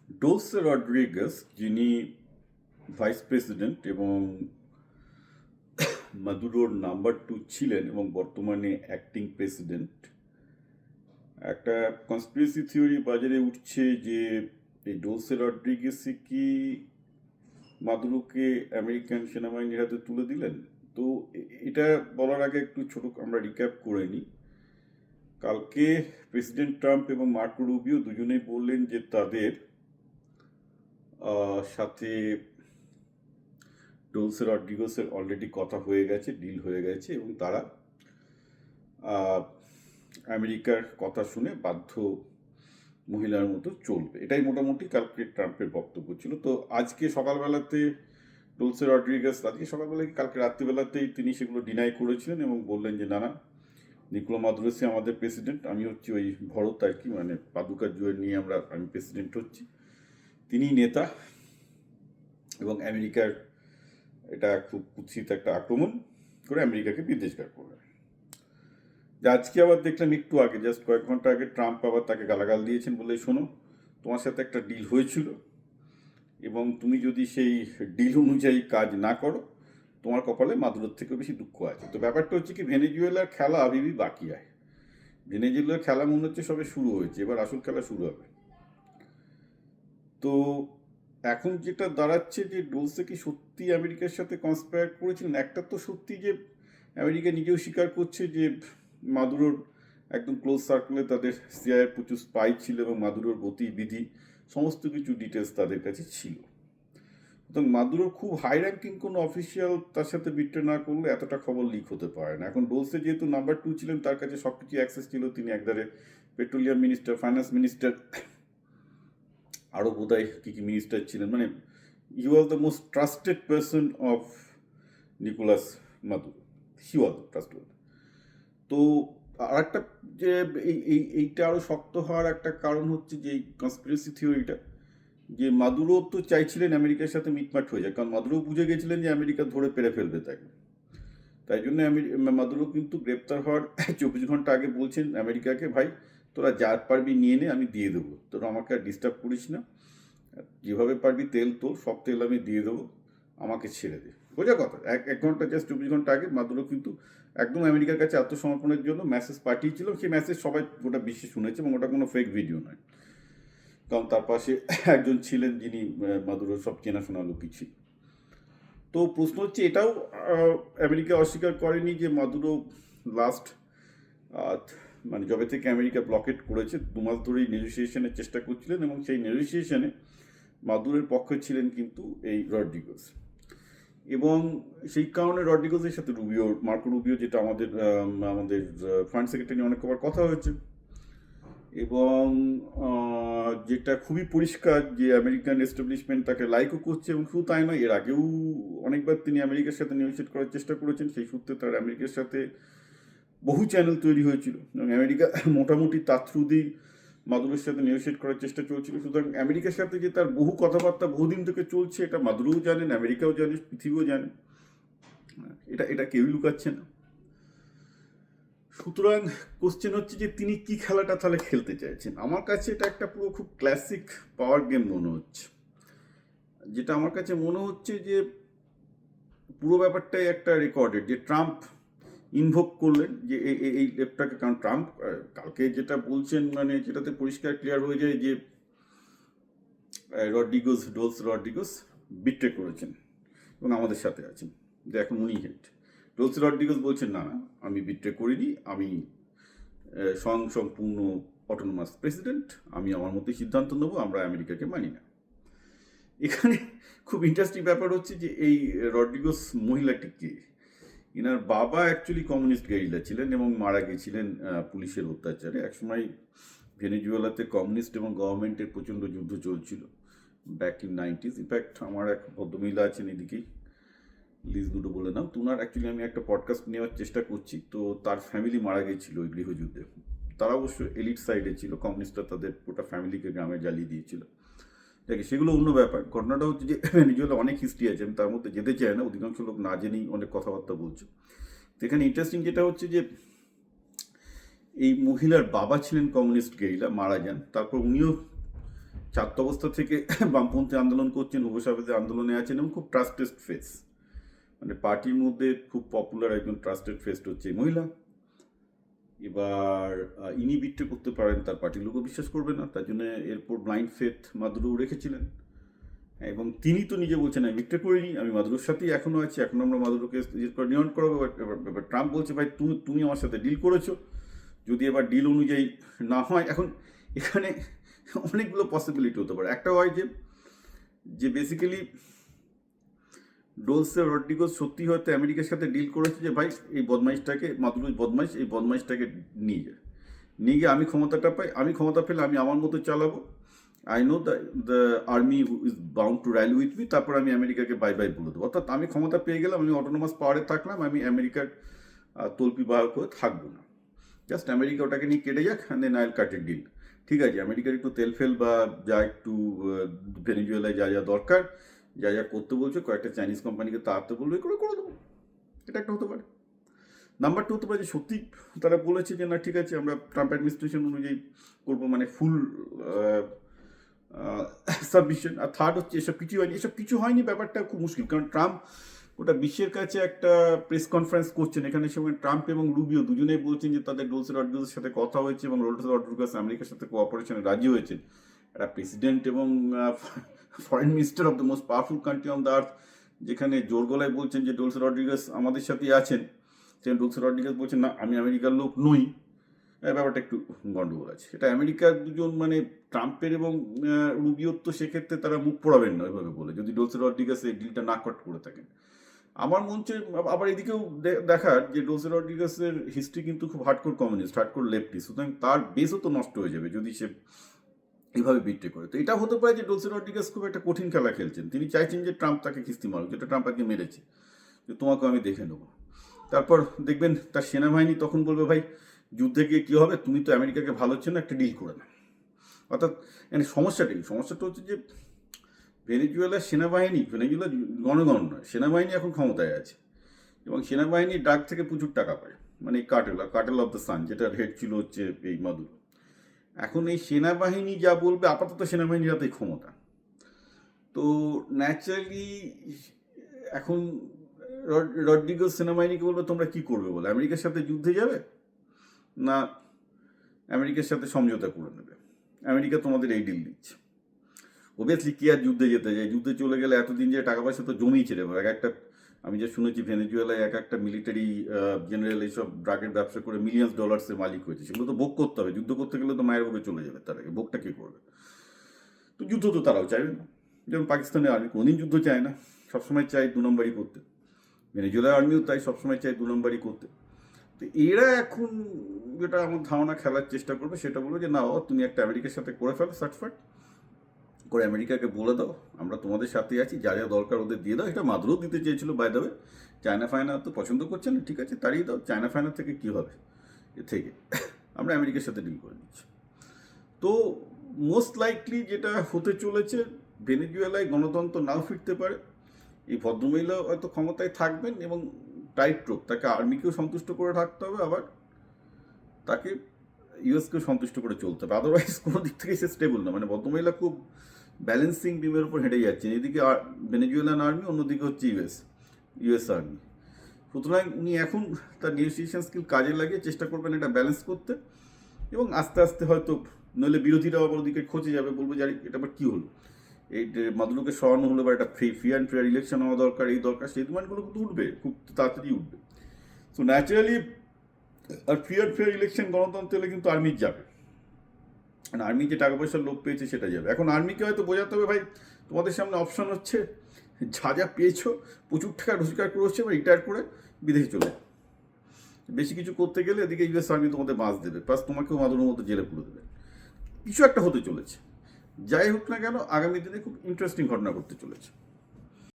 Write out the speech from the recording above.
ডোলসে Rodriguez, যিনি vice president এবং মাদুরোর number 2 ছিলেন এবং বর্তমানে অ্যাক্টিং প্রেসিডেন্ট, একটা কনস্পিরেসি থিওরি বাজারে উঠছে যে এই ডোলসে রড্রিগেজ কি মাদুরোকে আমেরিকান সেনাবাহিনীর হাতে তুলে দিলেন। তো এটা বলার আগে একটু ছোট আমরা রিক্যাপ করে নিই। কালকে প্রেসিডেন্ট ট্রাম্প এবং মার্কো রুবিও দুজনেই বললেন যে তাদের সাথে ডোলসে রড্রিগেজের অলরেডি কথা হয়ে গেছে, ডিল হয়ে গেছে এবং তারা আমেরিকার কথা শুনে বাধ্য মহিলার মতো চলবে। এটাই মোটামুটি কালকে ট্রাম্পের বক্তব্য ছিল। তো আজকে সকালবেলাতে ডোলসে রড্রিগেজ, আজকে সকালবেলায় কালকে রাত্রিবেলাতেই তিনি সেগুলো ডিনাই করেছিলেন এবং বললেন যে না, নিকোলা মাদুরোসি আমাদের প্রেসিডেন্ট, আমি হচ্ছি ওই ভরত আর কি, মানে পাদুকা জুয়ের নিয়ে আমি প্রেসিডেন্ট হচ্ছি, তিনি নেতা এবং আমেরিকার এটা খুব কুৎসিত একটা আক্রমণ করে আমেরিকাকে বিদেশগার করবে। আজকে আবার দেখলাম একটু আগে, জাস্ট কয়েক ঘন্টা আগে, ট্রাম্প আবার তাকে গালাগাল দিয়েছেন, বলে শোনো, তোমার সাথে একটা ডিল হয়েছিল এবং তুমি যদি সেই ডিল অনুযায়ী কাজ না করো, তোমার কপালে মাদুরোর থেকেও বেশি দুঃখ আছে। তো ব্যাপারটা হচ্ছে কি, ভেনেজুয়েলার খেলা আবিবি বাকি আছে। ভেনেজুয়েলার খেলা মনে হচ্ছে সবে শুরু হয়েছে, এবার আসল খেলা শুরু হবে। তো এখন যেটা দাঁড়াচ্ছে যে ডোলসে কি সত্যি আমেরিকার সাথে কনস্পায়ার করেছিলেন। একটা তো সত্যি যে আমেরিকা নিজেও স্বীকার করছে যে মাদুরোর একদম ক্লোজ সার্কেলে তাদের সিআইএর প্রচুর স্পাই ছিল এবং মাদুরোর গতিবিধি সমস্ত কিছু ডিটেলস তাদের কাছে ছিল। সুতরাং মাদুরোর খুব হাই র্যাঙ্কিং কোনো অফিসিয়াল তার সাথে বিট্রে না করলে এতটা খবর লিক হতে পারে না। এখন ডোলসে যেহেতু নাম্বার 2 ছিলেন, তার কাছে সব কিছু অ্যাক্সেস ছিল। তিনি একবারে পেট্রোলিয়াম মিনিস্টার, ফাইন্যান্স মিনিস্টার, আরও বোধহয় কী কী মিনিস্টার ছিলেন, মানে he was the most trusted person of Nicolas Maduro, he was trusted. তো আর একটা যে এইটা আরও শক্ত হওয়ার একটা কারণ হচ্ছে যে এই কনস্পিরেসি থিওরিটা, যে মাদুরো তো চাইছিলেন আমেরিকার সাথে মিটমাট হয়ে যায়, কারণ মাদুরো বুঝে গেছিলেন যে আমেরিকা ধরে পেরে ফেলবে তাকে। তাই জন্য মাদুরো কিন্তু গ্রেপ্তার হওয়ার 24 ঘন্টা আগে বলছেন আমেরিকাকে, ভাই তোরা যা পারবি নিয়ে নে, আমি দিয়ে দেবো, তোরা আমাকে আর ডিস্টার্ব করিস না, যেভাবে পারবি তেল তোল, সব তেল আমি দিয়ে দেবো, আমাকে ছেড়ে দে। বোঝা কথা। এক ঘন্টা, জাস্ট 24 ঘন্টা আগে মাদুরো কিন্তু একদম আমেরিকার কাছে আত্মসমর্পণের জন্য মেসেজ পাঠিয়েছিল। সেই মেসেজ সবাই গোটা বিশ্বে শুনেছে এবং ওটা কোনো ফেক ভিডিও নয়, কারণ তার পাশে একজন ছিলেন যিনি মাদুরোর সব চেনাশোনা লোকই ছিল। তো প্রশ্ন হচ্ছে এটাও আমেরিকা অস্বীকার করেনি যে মাদুরো লাস্ট মানে যবে থেকে আমেরিকা ব্লকেট করেছে 2 মাস ধরেই নেগোসিয়েশনের চেষ্টা করছিলেন এবং সেই নেগোসিয়েশনে মাদুরোর পক্ষে ছিলেন কিন্তু এই রড্রিগেজ। এবং সেই কারণে রড্রিগেজের সাথে মার্কো রুবিও, যেটা আমাদের ফরেন সেক্রেটারি, অনেক কবার কথা হয়েছে এবং যেটা খুবই পরিষ্কার যে আমেরিকান এস্টাবলিশমেন্ট তাকে লাইকও করছে। এবং শুধু তাই নয়, এর আগেও অনেকবার তিনি আমেরিকার সাথে নেগোশিয়েট করার চেষ্টা করেছেন। সেই সূত্রে তার আমেরিকার সাথে বহু চ্যানেল তৈরি হয়েছিল এবং আমেরিকা মোটামুটি তার থ্রু দিয়ে মাদুরোর সাথে নেগোশিয়েট করার চেষ্টা চলছিল। সুতরাং আমেরিকার সাথে যে তার বহু কথাবার্তা বহুদিন থেকে চলছে, এটা মাদুরোও জানেন, আমেরিকাও জানে, পৃথিবীও জানে, এটা কেউই লুকাচ্ছে না। সুতরাং কোশ্চেন হচ্ছে যে তিনি কি খেলাটা তাহলে খেলতে চাইছেন। আমার কাছে এটা একটা পুরো খুব ক্লাসিক পাওয়ার গেম মনে হচ্ছে। যেটা আমার কাছে মনে হচ্ছে যে পুরো ব্যাপারটাই একটা রেকর্ডেড, যে ট্রাম্প ইনভোক করলেন যে এই লেপটাকে, কারণ ট্রাম্প কালকে যেটা বলছেন, মানে যেটাতে পরিষ্কার ক্লিয়ার হয়ে যায় যে রড্রিগেজ বিট্রে করেছেন এবং আমাদের সাথে আছেন, যে এখন উনি হেড। ডোলসে রড্রিগেজ বলছেন না, আমি বিট্রে করিনি, আমি সম্পূর্ণ অটোনোমাস প্রেসিডেন্ট, আমি আমার মতোই সিদ্ধান্ত নেবো, আমরা আমেরিকাকে মানি না। এখানে খুব ইন্টারেস্টিং ব্যাপার হচ্ছে যে এই রড্রিগেজ মহিলাটি কে। এনার বাবা অ্যাকচুয়ালি কমিউনিস্ট গেরিলা ছিলেন এবং মারা গেছিলেন পুলিশের অত্যাচারে। একসময় ভেনেজুয়েলাতে কমিউনিস্ট এবং গভর্নমেন্টের প্রচণ্ড যুদ্ধ চলছিল ব্যাক ইন 90s। ইনফ্যাক্ট আমার এক ভদ্রমহিলা আছেন এদিকেই, লিজ দুটো বলে নাম, তো ওনার অ্যাকচুয়ালি আমি একটা পডকাস্ট নেওয়ার চেষ্টা করছি। তো তার ফ্যামিলি মারা গেছিল ওই গৃহযুদ্ধে। তারা অবশ্য এলিট সাইডে ছিল, কমিউনিস্টরা তাদের গোটা ফ্যামিলিকে গ্রামে জ্বালিয়ে দিয়েছিল। দেখি সেগুলো অন্য ব্যাপার। ঘটনাটা হচ্ছে যে ভেনেজুয়েলা অনেক হিস্ট্রি আছে, আমি তার মধ্যে যেতে চাই না, অধিকাংশ লোক না জেনেই অনেক কথাবার্তা বলছে। তো এখানে ইন্টারেস্টিং যেটা হচ্ছে যে এই মহিলার বাবা ছিলেন কমিউনিস্ট গেরিলা, মারা যান, তারপর উনিও ছাত্র অবস্থা থেকে বামপন্থী আন্দোলন করছেন, উপসাপেতে আন্দোলনে আছেন এবং খুব ট্রাস্টেড ফেস, মানে পার্টির মধ্যে খুব পপুলার একজন ট্রাস্টেড ফেস হচ্ছে এই মহিলা। এবার ইনি বিট্রে করতে পারেন, তার পার্টির লোকও বিশ্বাস করবে না, তার জন্য এরপর ব্লাইন্ড ফেথ মাদুরো রেখেছিলেন। এবং তিনি তো নিজে বলছেন আমি বিট্রে করিনি, আমি মাদুরোর সাথেই এখনও আছি, এখন আমরা মাদুরোকে নিয়ন্ত্রণ করাবো। এবার ট্রাম্প বলছে ভাই তুমি আমার সাথে ডিল করেছো, যদি এবার ডিল অনুযায়ী না হয়, এখন এখানে অনেকগুলো পসিবিলিটি হতে পারে। একটা হয় যে বেসিক্যালি ডোলসে রড্রিগেজ সত্যি হয়তো আমেরিকার সাথে ডিল করেছে যে ভাই এই বদমাইশটাকে, মাদুরো বদমাইশ, এই বদমাইশটাকে নিয়ে গিয়ে আমি ক্ষমতাটা পাই, আমি ক্ষমতা পেলে আমি আমার মতো চালাবো, I know the army is bound to rally with me, তারপর আমি আমেরিকাকে বাই বাই বলে দেবো। অর্থাৎ আমি ক্ষমতা পেয়ে গেলাম, আমি অটোনোমাস পাওয়ারে থাকলাম, আমি আমেরিকার তল্পি বাহক হয়ে থাকবো না, জাস্ট আমেরিকা ওটাকে নিয়ে কেটে যাক, অ্যান্ড দেন আইল কাট এ ডিল। ঠিক আছে, আমেরিকার একটু তেল ফেল বা যা একটু ভেনেজুয়েলায় যা যা দরকার, যা যা করতে বলছে, কয়েকটা চাইনিজ কোম্পানিকে তাড়াতে বলবে, করে দেবো। এটা একটা হতে পারে। নাম্বার 2 হতে পারে যে সত্যি তারা বলেছে যে না ঠিক আছে আমরা ট্রাম্প অ্যাডমিনিস্ট্রেশন অনুযায়ী করবো, মানে ফুল সাবমিশন। আর থার্ড হচ্ছে এসব কিছু হয়নি, এসব কিছু হয়নি ব্যাপারটা খুব মুশকিল, কারণ ট্রাম্প ওটা বিশ্বের কাছে একটা প্রেস কনফারেন্স করছেন, এখানে সময় ট্রাম্প এবং রুবিও দুজনেই বলছেন যে তাদের ডোলসে রড্রিগেজের সাথে কথা হয়েছে এবং ডোলসে রড্রিগেজ আমেরিকার সাথে কোঅপারেশনে রাজি হয়েছেন। একটা প্রেসিডেন্ট এবং foreign minister of the most powerful country on the earth যেখানে জোর গলায় বলছেন যে ডোলসে রড্রিগেজ আমাদের সাথেই আছেন, সেখানে ডোলসে রড্রিগেজ বলছেন না আমি আমেরিকার লোক নই, ব্যাপারটা একটু গন্ডগোল আছে। এটা আমেরিকার দুজন মানে ট্রাম্পের এবং রুবিওর তো সেক্ষেত্রে তারা মুখ পড়াবেন না ওইভাবে বলে, যদি ডোলসে রড্রিগেজ এই ডিলটা না কট করে থাকেন। আমার মনে হচ্ছে আবার এদিকেও দেখার যে ডোলসে রড্রিগেজের হিস্ট্রি কিন্তু খুব হার্ডকোর কমিউনিস্ট, হার্ডকোর লেফটিস্ট, সুতরাং তার বেসও তো নষ্ট হয়ে যাবে যদি সে এইভাবে বিট্রে করে। তো এটা হতে পারে যে ডোলসে রড্রিগেজ খুব একটা কঠিন খেলা খেলছেন, তিনি চাইছেন যে ট্রাম্প তাকে কিস্তি মারুক, যেটা ট্রাম্প আগে মেরেছে, যে তোমাকে আমি দেখে নেবো। তারপর দেখবেন তার সেনাবাহিনী তখন বলবে ভাই যুদ্ধে গিয়ে কী হবে, তুমি তো আমেরিকাকে ভালো হচ্ছে না, একটা ডিল করে না। অর্থাৎ মানে সমস্যাটা হচ্ছে যে ভেনেজুয়েলার সেনাবাহিনী, ভেনেজুয়েলা জনগণ নয়, সেনাবাহিনী এখন ক্ষমতায় আছে এবং সেনাবাহিনীর ডাক থেকে প্রচুর টাকা পায়, মানে এই কার্টেল অফ দ্য সান, যেটার হেড ছিল হচ্ছে এই মাদুরো। এখন এই সেনাবাহিনী যা বলবে, আপাতত সেনাবাহিনীর হাতে ক্ষমতা, তো ন্যাচারালি এখন রড্রিগেজ সেনাবাহিনীকে বলবে তোমরা কি করবে বলে, আমেরিকার সাথে যুদ্ধে যাবে না আমেরিকার সাথে সমঝোতা করে নেবে, আমেরিকা তোমাদের এই ডিল দিচ্ছে। ওবিয়াসলি কি আর যুদ্ধে যেতে যায়, যুদ্ধে চলে গেলে এতদিন যে টাকা পয়সা তো জমিয়েছে রে, এক একটা আমি যা শুনেছি ভেনেজুয়েলায় এক একটা মিলিটারি জেনারেল এইসব ড্রাগের ব্যবসা করে মিলিয়ন্স ডলার্সের মালিক হয়েছে, সেগুলো তো ভোগ করতে হবে, যুদ্ধ করতে গেলে তো মায়ের বুকে চলে যাবে, তার আগে ভোগটা কী করবে। তো যুদ্ধ তো তারাও চাইবে না, যেমন পাকিস্তানের আর্মি কোনোদিন যুদ্ধ চায় না, সবসময় চায় 2 নম্বরই করতে, ভেনেজুয়েলার আর্মিও তাই সবসময় চায় 2 নম্বরই করতে। তো এরা এখন যেটা আমার ধারণা খেলার চেষ্টা করবে সেটা বলবে যে না তুমি একটা আমেরিকার সাথে করে ফেলো, সাটফাট করে আমেরিকাকে বলে দাও আমরা তোমাদের সাথে আছি, যা যা দরকার ওদের দিয়ে দাও। এটা মাদুরো দিতে চেয়েছিল বাই দ্য ওয়ে, চায়না ফায়না তো পছন্দ করছে না, ঠিক আছে তাড়িয়ে দাও, চায়না ফায়না থেকে কী হবে, এ থেকে আমরা আমেরিকার সাথে ডিল করে নিচ্ছি। তো মোস্ট লাইকলি যেটা হতে চলেছে, ভেনেজুয়েলায় গণতন্ত্র নাও ফিরতে পারে, এই ভদ্রমহিলা হয়তো ক্ষমতায় থাকবেন এবং টাইট রোপ, তাকে আর্মিকেও সন্তুষ্ট করে থাকতে হবে, আবার তাকে ইউএসকেও সন্তুষ্ট করে চলতে হবে, আদারওয়াইজ কোনো দিক থেকে সে স্টেবল না। মানে ভদ্রমহিলা খুব ব্যালেন্সিং বিমের উপর হেঁটে যাচ্ছেন, এদিকে ভেনেজুয়েলান আর্মি, অন্যদিকে হচ্ছে ইউএস আর্মি। সুতরাং উনি এখন তার নেগোসিয়েশন স্কিল কাজে লাগিয়ে চেষ্টা করবেন এটা ব্যালেন্স করতে, এবং আস্তে আস্তে হয়তো নইলে বিরোধীরা আবার ওদিকে খোঁজে যাবে, বলবে যে এটা আবার কী হলো, এই মাদুরোকে সরানো হলো বা একটা ফ্রি অ্যান্ড ফেয়ার ইলেকশন হওয়া দরকার, এই দরকার, সেই ডিমান্ডগুলো কিন্তু উঠবে, খুব তাড়াতাড়ি উঠবে। সো ন্যাচারালি আর ফ্রি অ্যান্ড ফেয়ার ইলেকশন গণতন্ত্র হলে কিন্তু আর্মির যাবে, মানে আর্মি যে টাকা পয়সার লোভ পেয়েছে সেটা যাবে। এখন আর্মিকে হয়তো বোঝাতে হবে ভাই তোমাদের সামনে অপশন হচ্ছে যা যা পেয়েছো, প্রচুর টাকা রোজগার করে হচ্ছে, রিটায়ার করে বিদেশে চলে, বেশি কিছু করতে গেলে এদিকে ইউএস আর্মি তোমাদের বাঁচ দেবে, প্লাস তোমাকেও মাদুরের মতো জেলে পুরে দেবে, কিছু একটা হতে চলেছে। যাই হোক না কেন আগামী দিনে খুব ইন্টারেস্টিং ঘটনা ঘটতে চলেছে।